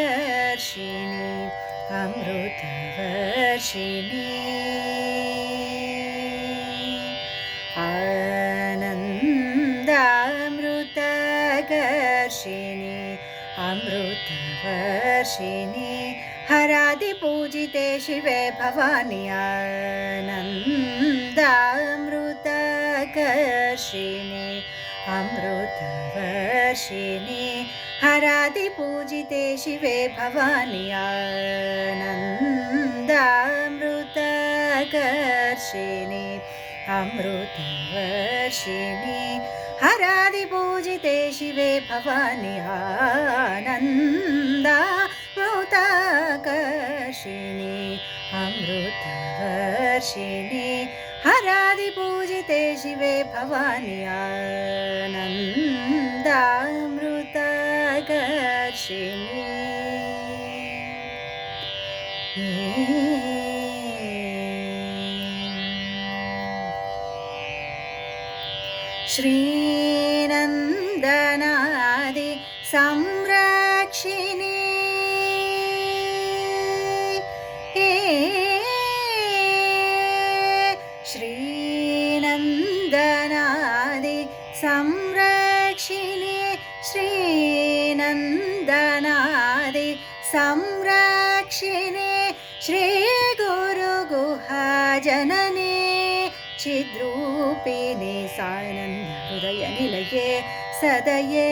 आनन्दामृतकर्षिणि अमृतवर्षिणि आनन्दामृतकर्षिणि अमृतवर्षिणि हरादिपूजिते शिवे भवानि आनन्दामृतकर्षिणि अमृतवर्षिणि हरादिपूजिते शिवे भवानि आनन्दामृतकर्षिणि अमृतवर्षिणि हरादिपूजिते शिवे भवानि आनन्दामृतकर्षिणि अमृतवर्षिणि हरादिपूजिते शिवे भवानि आनन्दामृतकर्षिणि श्रीनन्दनादि संरक्षिणि श्रीनन्दनादि संरक्षिणि श्रीनन्दनादि संरक्षिणि श्रीगुरुगुहाजननी चिद्रूपिणि सानन्दहृदयनिलये सदये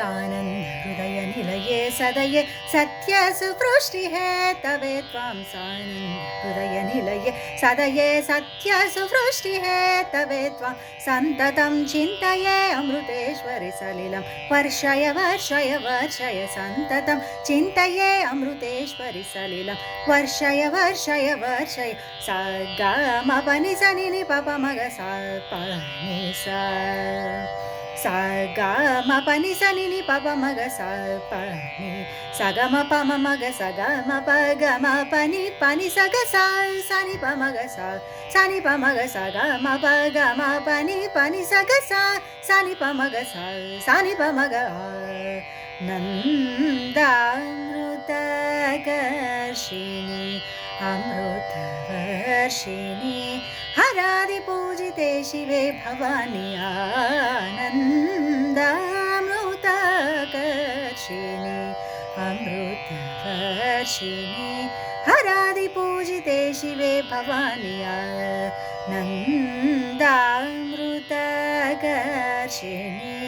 सानन्दहृदयनिलये सदये सत्यसुवृष्टिहेतवे त्वां सानन्दहृदयनिलये सदये सत्यसुवृष्टिहेतवे त्वां सन्ततं चिन्तये अमृतेश्वरि सलिलं वर्षय वर्षय वर्षय सन्ततं चिन्तये अमृतेश्वरि सलिलं वर्षय वर्षय वर्षय सा ग म प नि सा नि नि प प म ग सा प नि सा सा ग म प नि सा नि नि प प म ग सा प नि सा ग म प म म ग सा ग म प ग म प नि सा ग सा सा नि प म ग सा सा नि प म ग सा ग म प ग म प नि सा ग सा सा नि प म ग सा सा नि प म ग आनन्दामृतकर्षिणि अमृतवर्षिणि हरादिपूजिते शिवे भवानि आनन्दामृतकर्षिणि अमृतवर्षिणि हरादिपूजिते शिवे भवानि आनन्दामृतकर्षिणि